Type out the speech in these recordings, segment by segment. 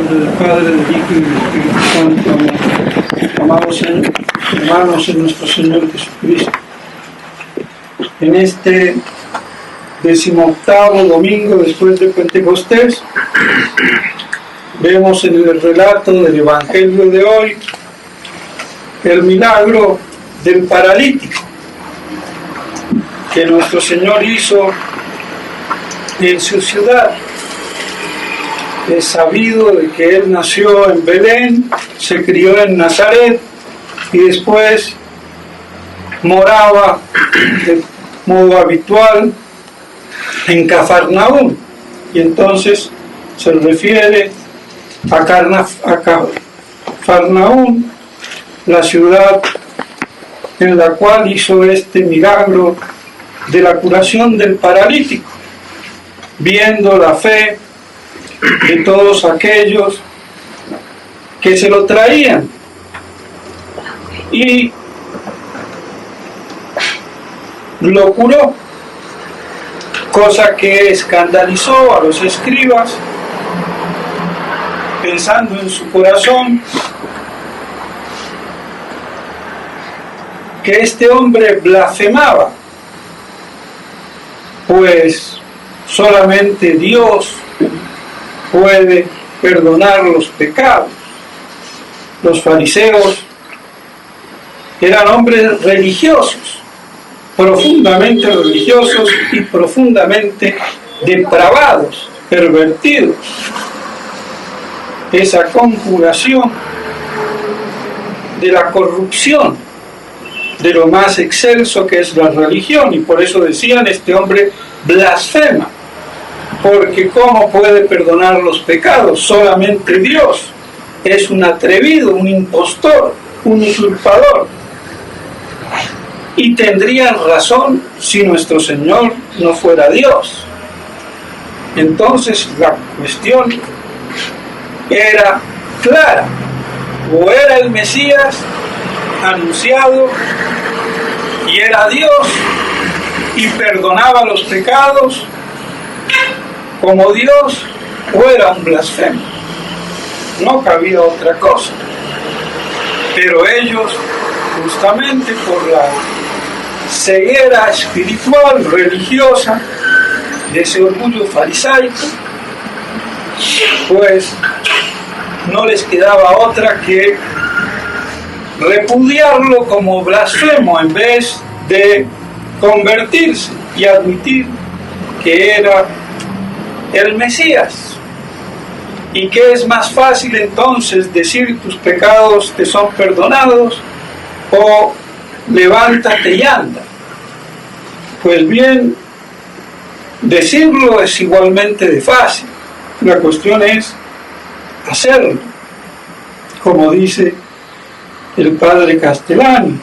nombre del Padre, del Hijo y del Espíritu Santo. Amén. Amados hermanos en nuestro Señor Jesucristo, en este 18º domingo después de Pentecostés, vemos en el relato del Evangelio de hoy el milagro del paralítico que nuestro Señor hizo en su ciudad. Es sabido de que Él nació en Belén, se crió en Nazaret y después moraba de modo habitual en Cafarnaúm. Y entonces se refiere a Cafarnaúm, la ciudad en la cual hizo este milagro de la curación del paralítico, viendo la fe de todos aquellos que se lo traían, y lo curó, cosa que escandalizó a los escribas, pensando en su corazón que este hombre blasfemaba, pues solamente Dios puede perdonar los pecados. Los fariseos eran hombres religiosos, profundamente religiosos y profundamente depravados, pervertidos. Esa conjugación de la corrupción, de lo más excelso que es la religión, y por eso decían: este hombre blasfema, porque ¿cómo puede perdonar los pecados? Solamente Dios. Es un atrevido, un impostor, un usurpador. Y tendrían razón si nuestro Señor no fuera Dios. Entonces la cuestión era clara: o era el Mesías anunciado y era Dios y perdonaba los pecados como Dios, o era un blasfemo. No cabía otra cosa. Pero ellos, justamente por la ceguera espiritual, religiosa, de ese orgullo farisaico, pues no les quedaba otra que repudiarlo como blasfemo en vez de convertirse y admitir que era el Mesías. ¿Y qué es más fácil entonces, decir tus pecados te son perdonados o levántate y anda? Pues bien, decirlo es igualmente de fácil. La cuestión es hacerlo, como dice el padre Castellani.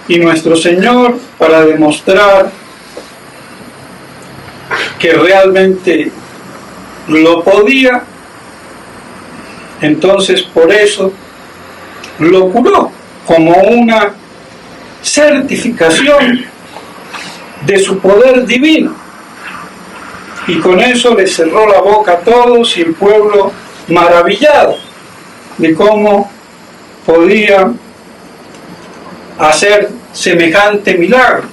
Y nuestro Señor, para demostrar que realmente lo podía, entonces por eso lo curó, como una certificación de su poder divino. Y con eso le cerró la boca a todos, y el pueblo maravillado de cómo podía hacer semejante milagro.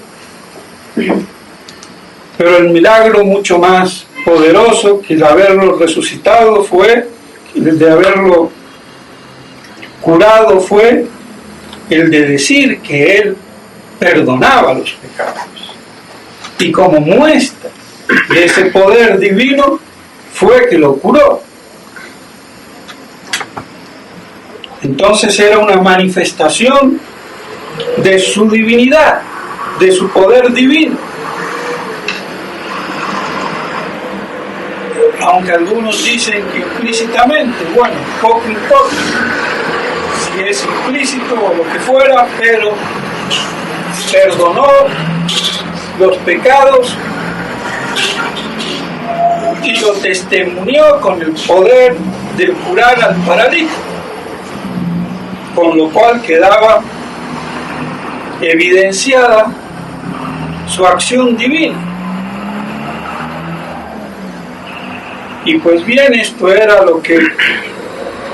Pero el milagro mucho más poderoso que el de haberlo resucitado fue, el de haberlo curado fue el de decir que Él perdonaba los pecados. Y como muestra de ese poder divino fue que lo curó. Entonces era una manifestación de su divinidad, de su poder divino. Aunque algunos dicen que implícitamente, bueno, poco importa si es implícito o lo que fuera, pero perdonó los pecados y lo testimonió con el poder de curar al paralítico, con lo cual quedaba evidenciada su acción divina. Y pues bien, esto era lo que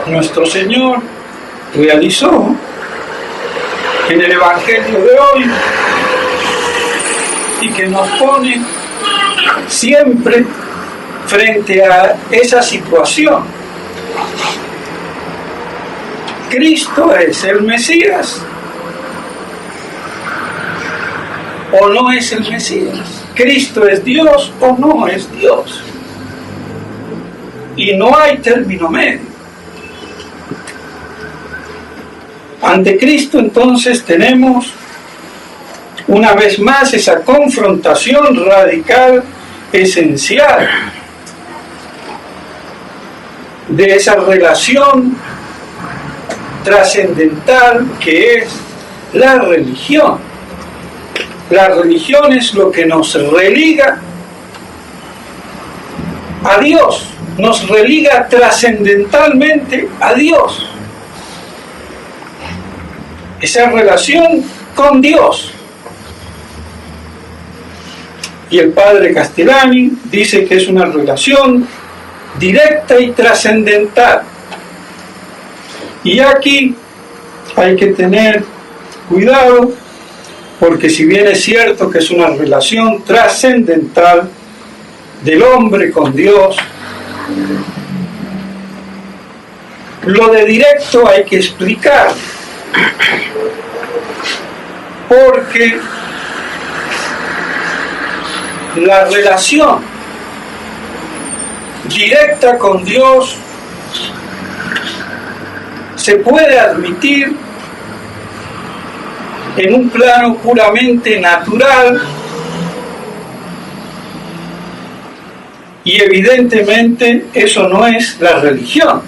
nuestro Señor realizó en el Evangelio de hoy, y que nos pone siempre frente a esa situación. ¿Cristo es el Mesías o no es el Mesías? ¿Cristo es Dios o no es Dios? Y no hay término medio. Ante Cristo entonces tenemos una vez más esa confrontación radical, esencial, de esa relación trascendental que es la religión. La religión es lo que nos religa a Dios, nos religa trascendentalmente a Dios. Esa relación con Dios. Y el padre Castellani dice que es una relación directa y trascendental. Y aquí hay que tener cuidado, porque si bien es cierto que es una relación trascendental del hombre con Dios, lo de directo hay que explicar, porque la relación directa con Dios se puede admitir en un plano puramente natural, y evidentemente eso no es la religión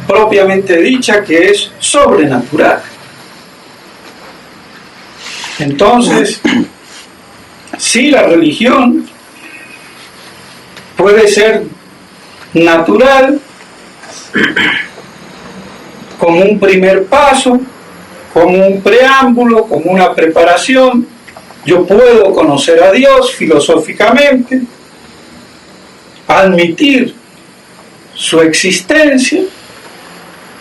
propiamente dicha, que es sobrenatural. Entonces, sí, la religión puede ser natural como un primer paso, como un preámbulo, como una preparación. Yo puedo conocer a Dios filosóficamente, admitir su existencia,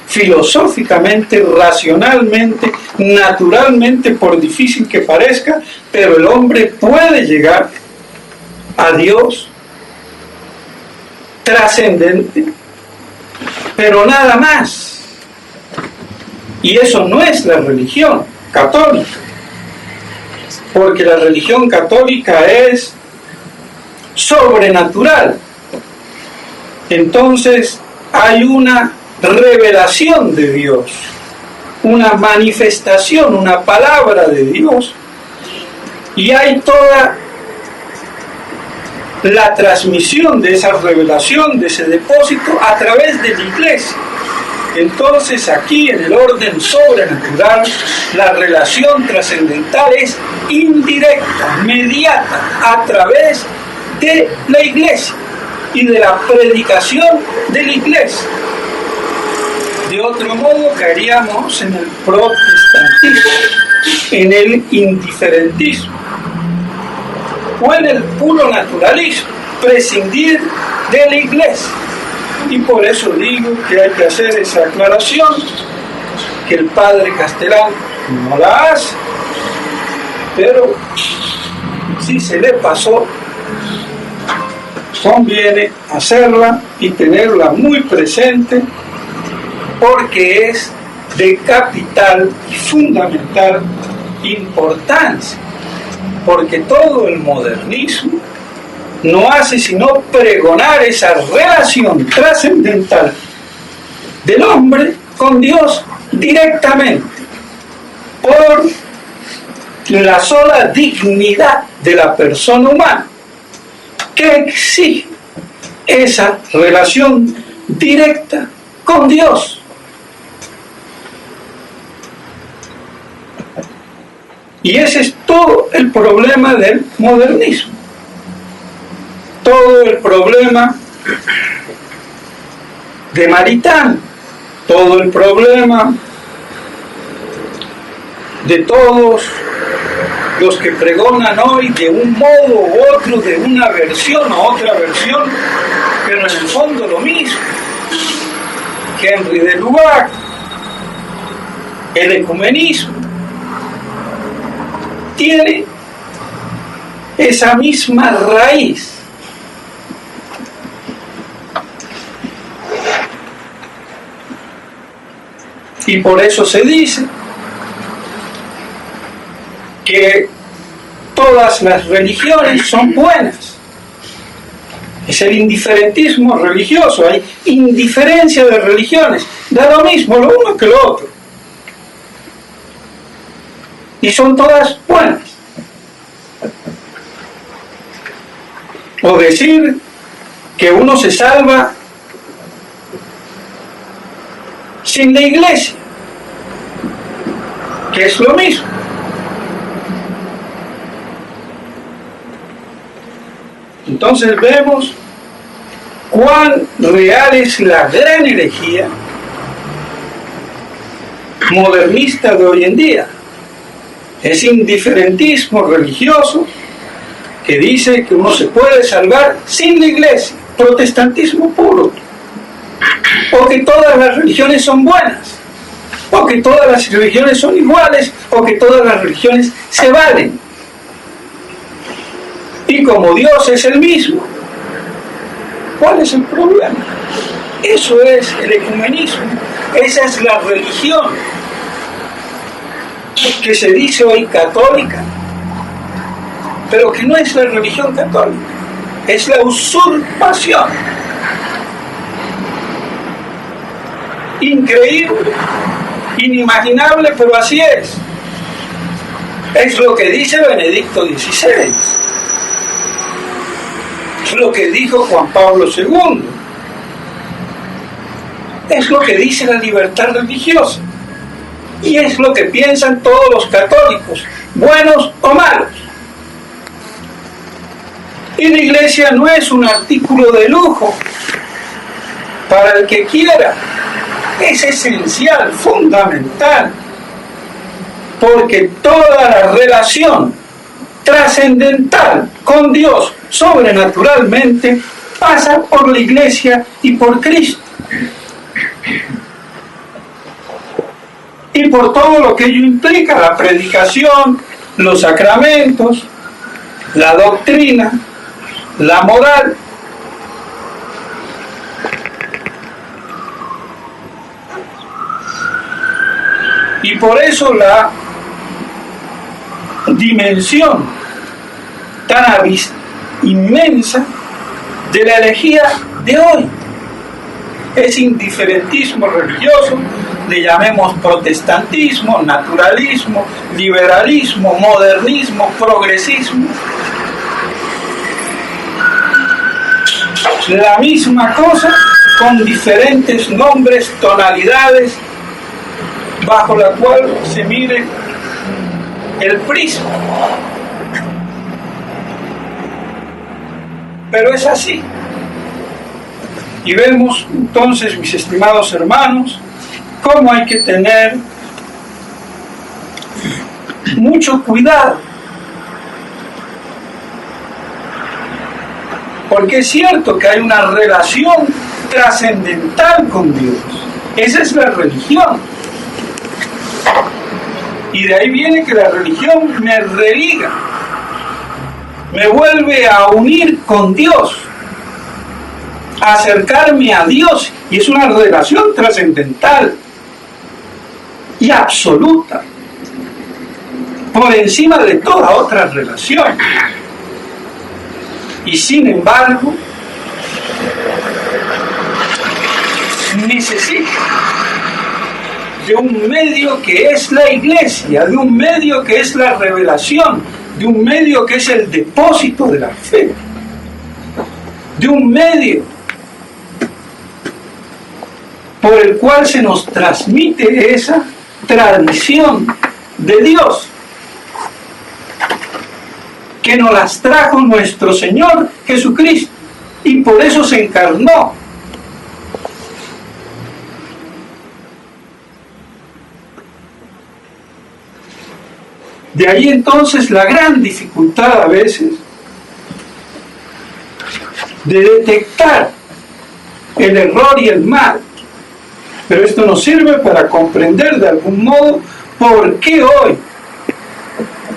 filosóficamente, racionalmente, naturalmente, por difícil que parezca, pero el hombre puede llegar a Dios trascendente, pero nada más. Y eso no es la religión católica, porque la religión católica es sobrenatural. Entonces hay una revelación de Dios, una manifestación, una palabra de Dios, y hay toda la transmisión de esa revelación, de ese depósito, a través de la iglesia. Entonces aquí, en el orden sobrenatural, la relación trascendental es indirecta, mediata, a través de la iglesia y de la predicación de la iglesia. De otro modo caeríamos en el protestantismo, en el indiferentismo o en el puro naturalismo, prescindir de la iglesia. Y por eso digo que hay que hacer esa aclaración, que el padre Castellani no la hace, pero si se le pasó, conviene hacerla y tenerla muy presente, porque es de capital y fundamental importancia, porque todo el modernismo no hace sino pregonar esa relación trascendental del hombre con Dios directamente, por la sola dignidad de la persona humana, que exige esa relación directa con Dios. Y ese es todo el problema del modernismo. Todo el problema de Maritain, todo el problema de todos los que pregonan hoy de un modo u otro, de una versión o otra versión, pero en el fondo lo mismo. Henry de Lubac, el ecumenismo, tiene esa misma raíz. Y por eso se dice que todas las religiones son buenas. Es el indiferentismo religioso, hay indiferencia de religiones, da lo mismo lo uno que lo otro. Y son todas buenas. O decir que uno se salva sin la iglesia, que es lo mismo. Entonces vemos cuán real es la gran herejía modernista de hoy en día. Es indiferentismo religioso que dice que uno se puede salvar sin la iglesia, protestantismo puro, o que todas las religiones son buenas, o que todas las religiones son iguales, o que todas las religiones se valen. Y como Dios es el mismo, ¿cuál es el problema? Eso es el ecumenismo, esa es la religión que se dice hoy católica, pero que no es la religión católica, es la usurpación. Increíble, inimaginable, pero así es. Es lo que dice Benedicto XVI. Es lo que dijo Juan Pablo II. Es lo que dice la libertad religiosa. Y es lo que piensan todos los católicos, buenos o malos. Y la iglesia no es un artículo de lujo para el que quiera. Es esencial, fundamental. Porque toda la relación trascendental con Dios sobrenaturalmente pasa por la iglesia y por Cristo. Y por todo lo que ello implica, la predicación, los sacramentos, la doctrina, la moral. Y por eso la dimensión tan inmensa de la herejía de hoy. Es indiferentismo religioso, le llamemos protestantismo, naturalismo, liberalismo, modernismo, progresismo. La misma cosa con diferentes nombres, tonalidades, bajo la cual se mire el prisma. Pero es así. Y vemos entonces, mis estimados hermanos, cómo hay que tener mucho cuidado. Porque es cierto que hay una relación trascendental con Dios. Esa es la religión. Y de ahí viene que la religión me religa, me vuelve a unir con Dios, a acercarme a Dios, y es una relación trascendental y absoluta, por encima de toda otra relación. Y sin embargo, necesita de un medio que es la iglesia, de un medio que es la revelación, de un medio que es el depósito de la fe, de un medio por el cual se nos transmite esa tradición de Dios que nos las trajo nuestro Señor Jesucristo, y por eso se encarnó. De ahí entonces la gran dificultad a veces de detectar el error y el mal. Pero esto nos sirve para comprender de algún modo por qué hoy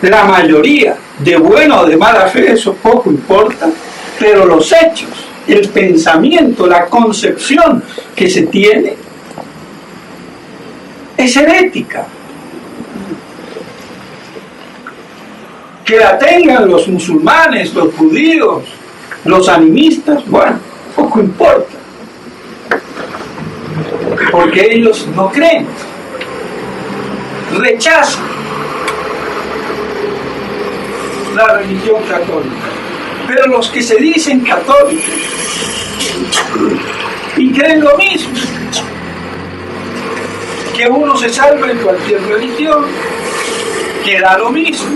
la mayoría, de buena o de mala fe, eso poco importa, pero los hechos, el pensamiento, la concepción que se tiene es herética. Que la tengan los musulmanes, los judíos, los animistas, bueno, poco importa. Porque ellos no creen, rechazan la religión católica. Pero los que se dicen católicos y creen lo mismo, que uno se salva en cualquier religión, que da lo mismo,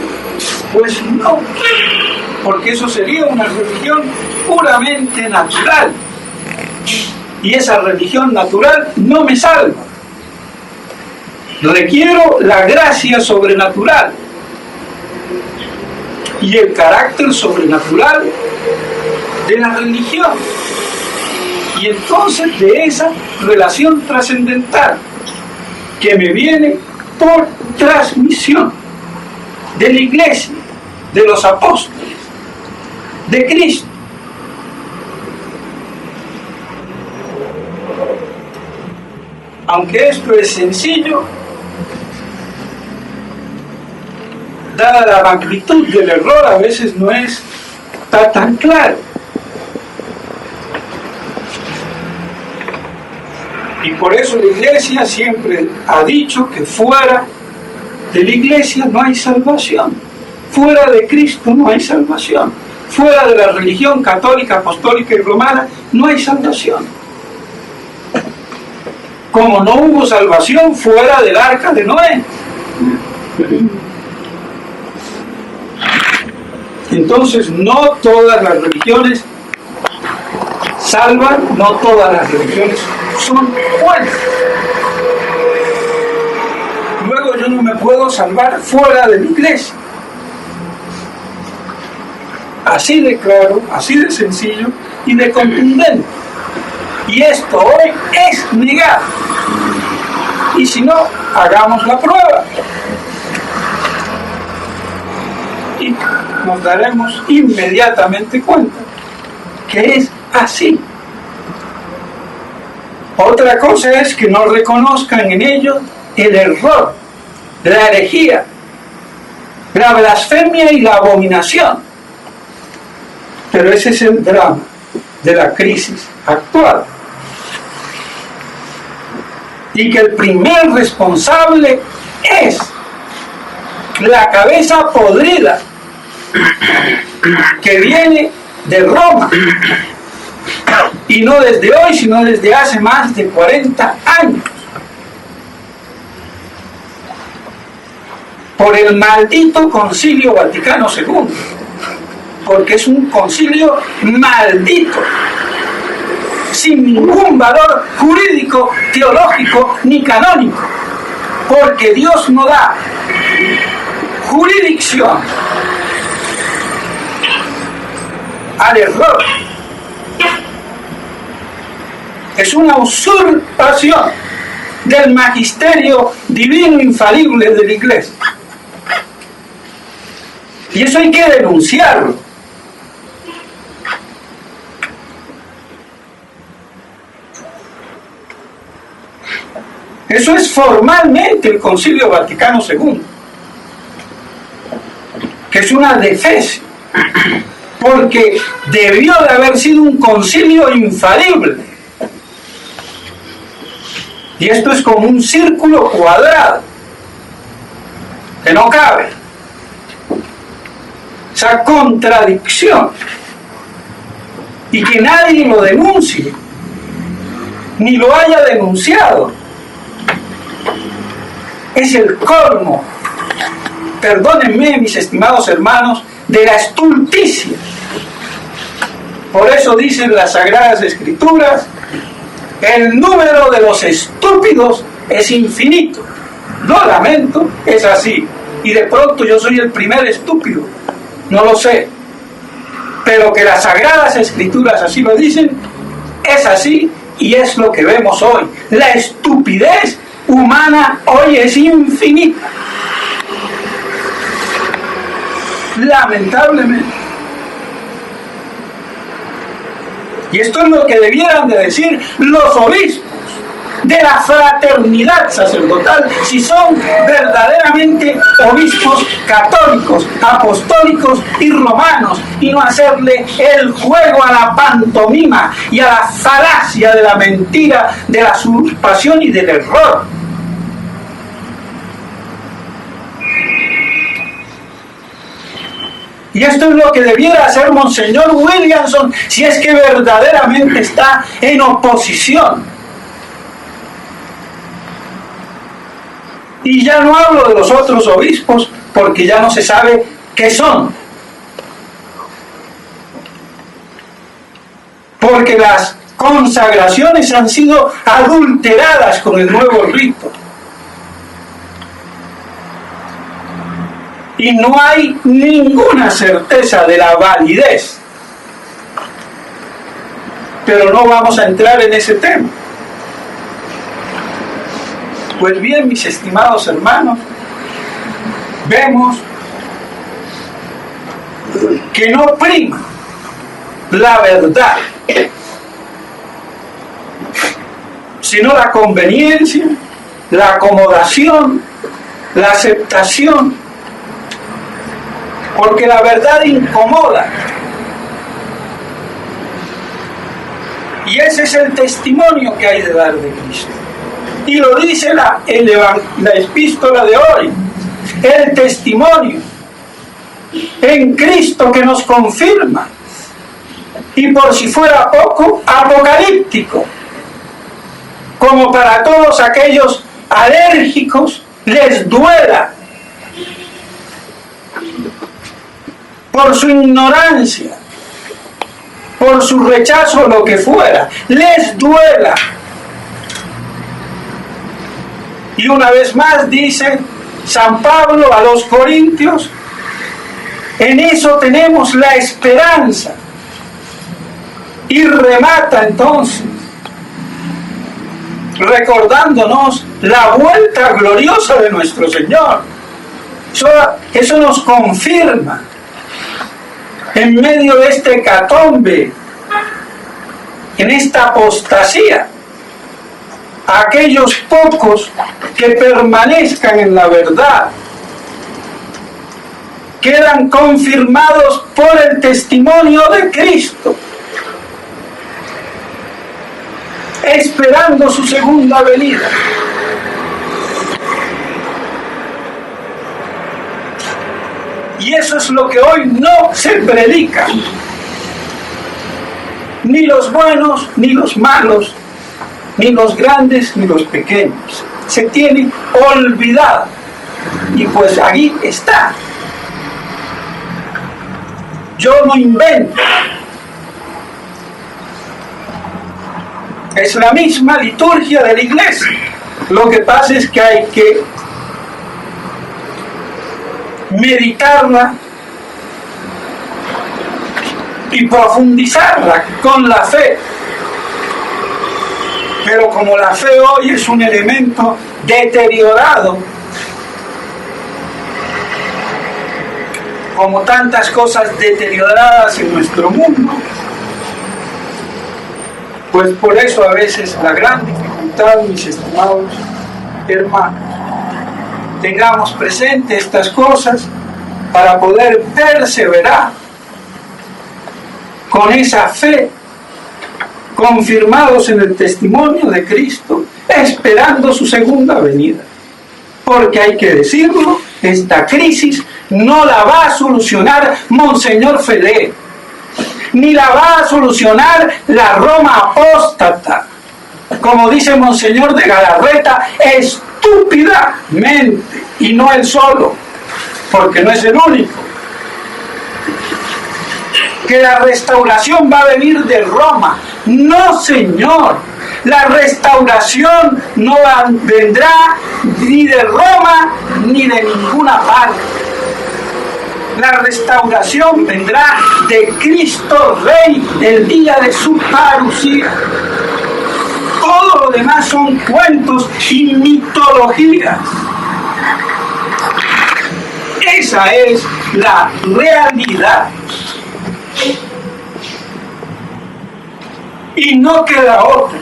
pues no, porque eso sería una religión puramente natural. Y esa religión natural no me salva. Requiero la gracia sobrenatural y el carácter sobrenatural de la religión. Y entonces de esa relación trascendental que me viene por transmisión de la Iglesia, de los apóstoles, de Cristo. Aunque esto es sencillo, dada la magnitud del error, a veces no está tan claro. Y por eso la Iglesia siempre ha dicho que fuera de la Iglesia no hay salvación. Fuera de Cristo no hay salvación. Fuera de la religión católica, apostólica y romana no hay salvación. Como no hubo salvación fuera del arca de Noé. Entonces, no todas las religiones salvan, no todas las religiones son buenas. Luego yo no me puedo salvar fuera de la Iglesia. Así de claro, así de sencillo y de contundente. Y esto hoy es negado. Y si no, hagamos la prueba. Y nos daremos inmediatamente cuenta que es así. Otra cosa es que no reconozcan en ellos el error, la herejía, la blasfemia y la abominación. Pero ese es el drama de la crisis actual. Y que el primer responsable es la cabeza podrida que viene de Roma, y no desde hoy, sino desde hace más de 40 años, por el maldito Concilio Vaticano II, porque es un concilio maldito, sin ningún valor jurídico, teológico ni canónico, porque Dios no da jurisdicción al error. Es una usurpación del magisterio divino infalible de la Iglesia. Y eso hay que denunciarlo. Eso es formalmente el Concilio Vaticano II, que es una defensa, porque debió de haber sido un concilio infalible. Y esto es como un círculo cuadrado, que no cabe. Esa contradicción, y que nadie lo denuncie, ni lo haya denunciado, es el colmo, perdónenme mis estimados hermanos, de la estulticia. Por eso dicen las Sagradas Escrituras, el número de los estúpidos es infinito. Lo lamento, es así. y de pronto yo soy el primer estúpido, no lo sé, pero que las Sagradas Escrituras así lo dicen, es así y es lo que vemos hoy. La estupidez humana hoy es infinita, lamentablemente. Y esto es lo que debieran de decir los obispos de la fraternidad sacerdotal, si son verdaderamente obispos católicos, apostólicos y romanos, y no hacerle el juego a la pantomima y a la falacia de la mentira, de la usurpación y del error. Y esto es lo que debiera hacer Monseñor Williamson si es que verdaderamente está en oposición. Y ya no hablo de los otros obispos porque ya no se sabe qué son. Porque las consagraciones han sido adulteradas con el nuevo rito. Y no hay ninguna certeza de la validez. Pero no vamos a entrar en ese tema. Pues bien, mis estimados hermanos, vemos que no prima la verdad, sino la conveniencia, la acomodación, la aceptación, porque la verdad incomoda. Y ese es el testimonio que hay de dar de Cristo. Y lo dice la epístola de hoy, el testimonio en Cristo que nos confirma. Y por si fuera poco, apocalíptico, como para todos aquellos alérgicos les duela por su ignorancia, por su rechazo, lo que fuera, les duela. Y una vez más dice San Pablo a los Corintios, en eso tenemos la esperanza. Y remata entonces, recordándonos la vuelta gloriosa de nuestro Señor. Eso nos confirma, en medio de este hecatombe, en esta apostasía, aquellos pocos que permanezcan en la verdad quedan confirmados por el testimonio de Cristo, esperando su segunda venida. Y eso es lo que hoy no se predica. Ni los buenos, ni los malos, ni los grandes, ni los pequeños. Se tiene olvidado. Y pues ahí está. Yo no invento. Es la misma liturgia de la iglesia. Lo que pasa es que hay que meditarla y profundizarla con la fe. Pero como la fe hoy es un elemento deteriorado, como tantas cosas deterioradas en nuestro mundo, pues por eso a veces la gran dificultad, mis estimados hermanos, tengamos presente estas cosas para poder perseverar con esa fe, confirmados en el testimonio de Cristo, esperando su segunda venida. Porque hay que decirlo, esta crisis no la va a solucionar Monseñor Fedé, ni la va a solucionar la Roma apóstata, como dice Monseñor de Galarreta, estúpidamente, y no él solo, porque no es el único. Que la restauración va a venir de Roma. No, señor. La restauración no vendrá ni de Roma ni de ninguna parte. La restauración vendrá de Cristo Rey el día de su parucía. Todo lo demás son cuentos y mitologías. Esa es la realidad. Y no queda otra.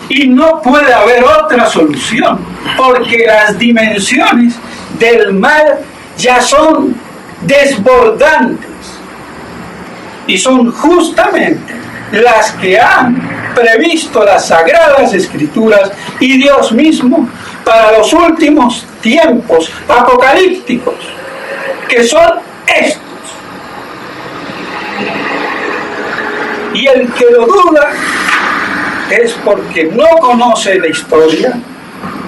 Y no puede haber otra solución, porque las dimensiones del mal ya son desbordantes. Y son justamente las que han previsto las Sagradas Escrituras y Dios mismo para los últimos tiempos apocalípticos, que son estos. Y el que lo duda es porque no conoce la historia,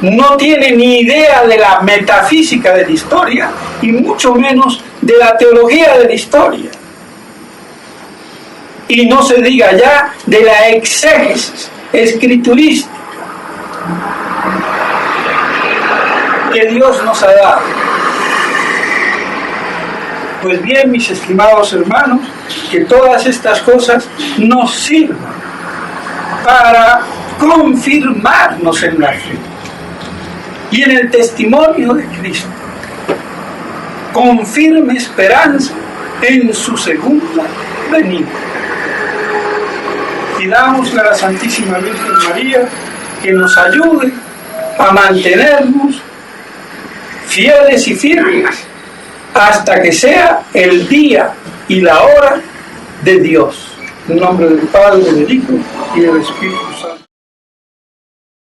no tiene ni idea de la metafísica de la historia y mucho menos de la teología de la historia. Y no se diga ya de la exégesis escriturística que Dios nos ha dado. Pues bien, mis estimados hermanos, que todas estas cosas nos sirvan para confirmarnos en la fe y en el testimonio de Cristo, con firme esperanza en su segunda venida. Pidámosle a la Santísima Virgen María que nos ayude a mantenernos fieles y firmes hasta que sea el día y la hora de Dios. En nombre del Padre, del Hijo y del Espíritu Santo.